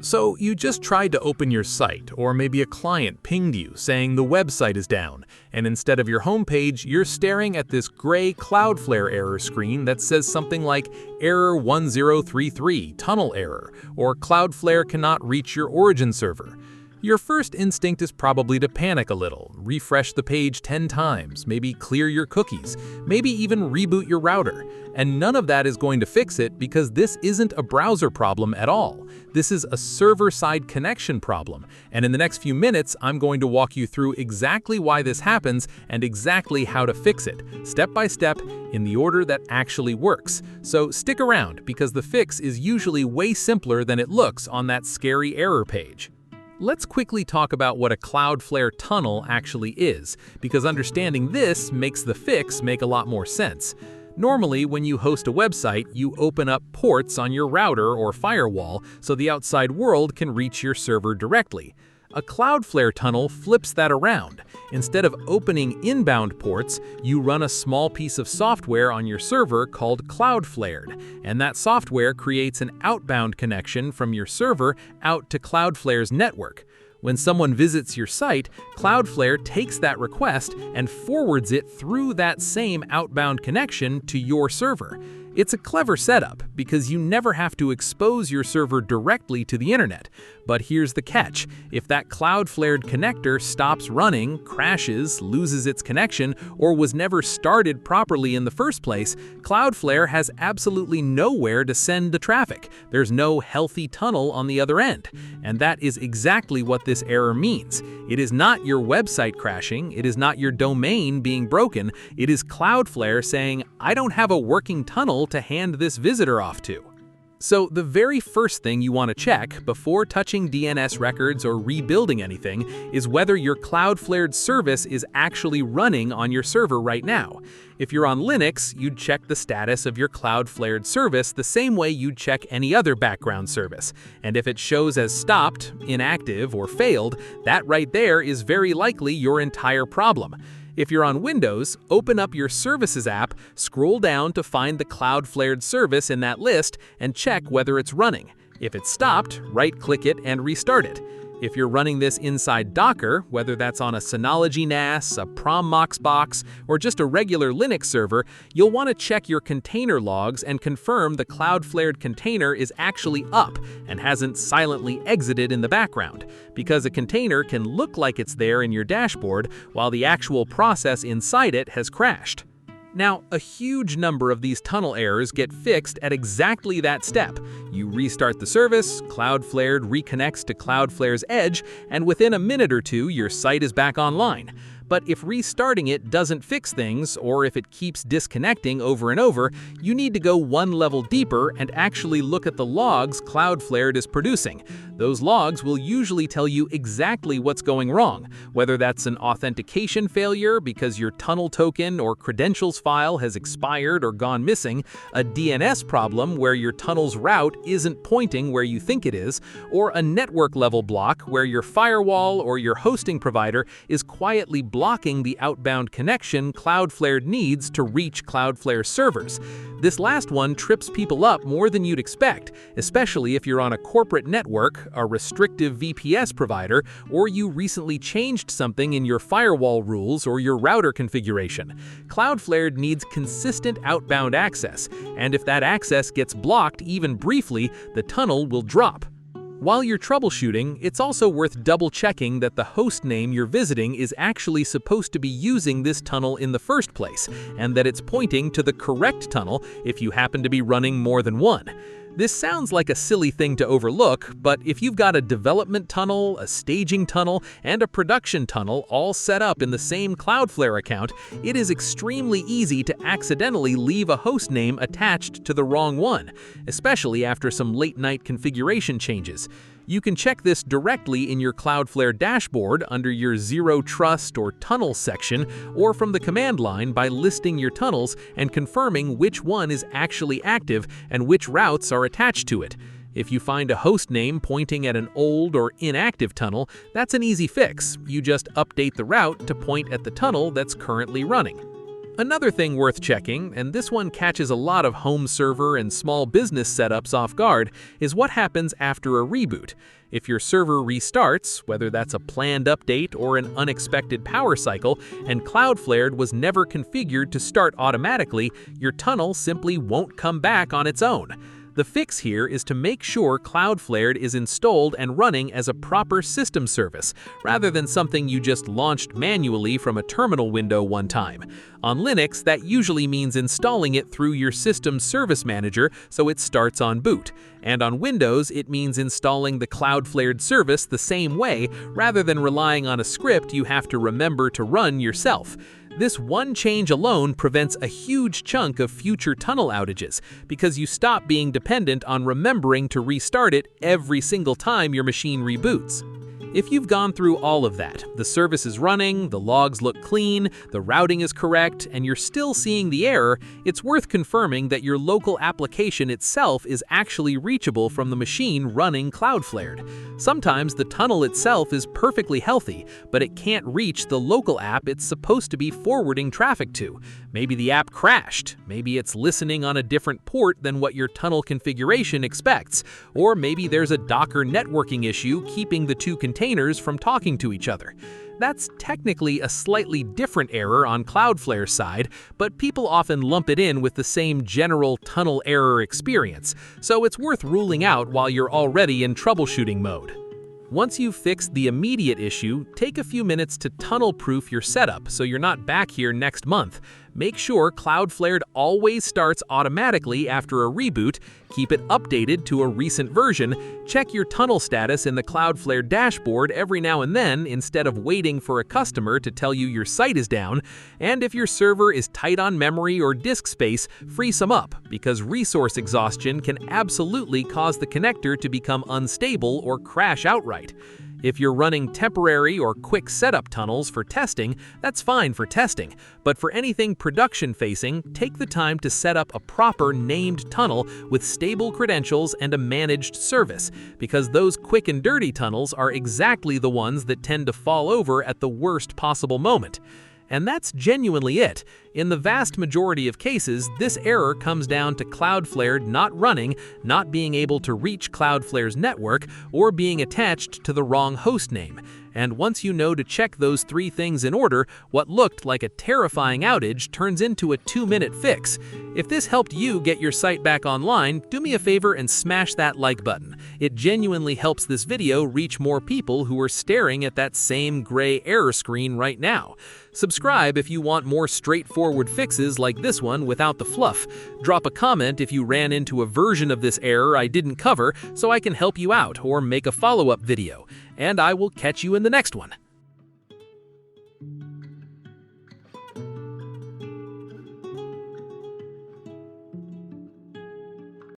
So you just tried to open your site, or maybe a client pinged you saying the website is down, and instead of your homepage, you're staring at this gray Cloudflare error screen that says something like Error 1033, Tunnel Error, or Cloudflare cannot reach your origin server. Your first instinct is probably to panic a little, refresh the page 10 times, maybe clear your cookies, maybe even reboot your router. And none of that is going to fix it because this isn't a browser problem at all. This is a server-side connection problem. And in the next few minutes, I'm going to walk you through exactly why this happens and exactly how to fix it, step by step, in the order that actually works. So stick around because the fix is usually way simpler than it looks on that scary error page. Let's quickly talk about what a Cloudflare tunnel actually is, because understanding this makes the fix make a lot more sense. Normally, when you host a website, you open up ports on your router or firewall so the outside world can reach your server directly. A Cloudflare tunnel flips that around. Instead of opening inbound ports, you run a small piece of software on your server called Cloudflared, and that software creates an outbound connection from your server out to Cloudflare's network. When someone visits your site, Cloudflare takes that request and forwards it through that same outbound connection to your server. It's a clever setup because you never have to expose your server directly to the internet. But here's the catch. If that Cloudflared connector stops running, crashes, loses its connection, or was never started properly in the first place, Cloudflare has absolutely nowhere to send the traffic. There's no healthy tunnel on the other end. And that is exactly what this error means. It is not your website crashing, it is not your domain being broken, it is Cloudflare saying, I don't have a working tunnel to hand this visitor off to. So the very first thing you want to check before touching DNS records or rebuilding anything is whether your Cloudflared service is actually running on your server right now. If you're on Linux, you'd check the status of your Cloudflared service the same way you'd check any other background service. And if it shows as stopped, inactive, or failed, that right there is very likely your entire problem. If you're on Windows, open up your Services app, scroll down to find the Cloudflared service in that list, and check whether it's running. If it's stopped, right-click it and restart it. If you're running this inside Docker, whether that's on a Synology NAS, a Prommox box, or just a regular Linux server, you'll want to check your container logs and confirm the Cloudflared container is actually up and hasn't silently exited in the background, because a container can look like it's there in your dashboard while the actual process inside it has crashed. Now, a huge number of these tunnel errors get fixed at exactly that step. You restart the service, Cloudflared reconnects to Cloudflare's edge, and within a minute or two, your site is back online. But if restarting it doesn't fix things, or if it keeps disconnecting over and over, you need to go one level deeper and actually look at the logs Cloudflared is producing. Those logs will usually tell you exactly what's going wrong, whether that's an authentication failure because your tunnel token or credentials file has expired or gone missing, a DNS problem where your tunnel's route isn't pointing where you think it is, or a network level block where your firewall or your hosting provider is quietly blocking the outbound connection Cloudflared needs to reach Cloudflare servers. This last one trips people up more than you'd expect, especially if you're on a corporate network, a restrictive VPS provider, or you recently changed something in your firewall rules or your router configuration. Cloudflared needs consistent outbound access, and if that access gets blocked even briefly, the tunnel will drop. While you're troubleshooting, it's also worth double-checking that the host name you're visiting is actually supposed to be using this tunnel in the first place, and that it's pointing to the correct tunnel if you happen to be running more than one. This sounds like a silly thing to overlook, but if you've got a development tunnel, a staging tunnel, and a production tunnel all set up in the same Cloudflare account, it is extremely easy to accidentally leave a host name attached to the wrong one, especially after some late-night configuration changes. You can check this directly in your Cloudflare dashboard under your Zero Trust or Tunnel section, or from the command line by listing your tunnels and confirming which one is actually active and which routes are attached to it. If you find a host name pointing at an old or inactive tunnel, that's an easy fix. You just update the route to point at the tunnel that's currently running. Another thing worth checking, and this one catches a lot of home server and small business setups off guard, is what happens after a reboot. If your server restarts, whether that's a planned update or an unexpected power cycle, and Cloudflared was never configured to start automatically, your tunnel simply won't come back on its own. The fix here is to make sure Cloudflared is installed and running as a proper system service, rather than something you just launched manually from a terminal window one time. On Linux, that usually means installing it through your system service manager so it starts on boot. And on Windows, it means installing the Cloudflared service the same way, rather than relying on a script you have to remember to run yourself. This one change alone prevents a huge chunk of future tunnel outages, because you stop being dependent on remembering to restart it every single time your machine reboots. If you've gone through all of that, the service is running, the logs look clean, the routing is correct, and you're still seeing the error, it's worth confirming that your local application itself is actually reachable from the machine running Cloudflared. Sometimes the tunnel itself is perfectly healthy, but it can't reach the local app it's supposed to be forwarding traffic to. Maybe the app crashed, maybe it's listening on a different port than what your tunnel configuration expects, or maybe there's a Docker networking issue keeping the two containers from talking to each other. That's technically a slightly different error on Cloudflare's side, but people often lump it in with the same general tunnel error experience, so it's worth ruling out while you're already in troubleshooting mode. Once you've fixed the immediate issue, take a few minutes to tunnel-proof your setup so you're not back here next month. Make sure Cloudflared always starts automatically after a reboot, keep it updated to a recent version, check your tunnel status in the Cloudflare dashboard every now and then instead of waiting for a customer to tell you your site is down, and if your server is tight on memory or disk space, free some up, because resource exhaustion can absolutely cause the connector to become unstable or crash outright. If you're running temporary or quick setup tunnels for testing, that's fine for testing, but for anything production-facing, take the time to set up a proper named tunnel with stable credentials and a managed service, because those quick and dirty tunnels are exactly the ones that tend to fall over at the worst possible moment. And that's genuinely it. In the vast majority of cases, this error comes down to Cloudflare not running, not being able to reach Cloudflare's network, or being attached to the wrong host name. And once you know to check those three things in order, what looked like a terrifying outage turns into a 2-minute fix. If this helped you get your site back online, do me a favor and smash that like button. It genuinely helps this video reach more people who are staring at that same gray error screen right now. Subscribe if you want more straightforward fixes like this one without the fluff. Drop a comment if you ran into a version of this error I didn't cover so I can help you out or make a follow-up video. And I will catch you in the next one.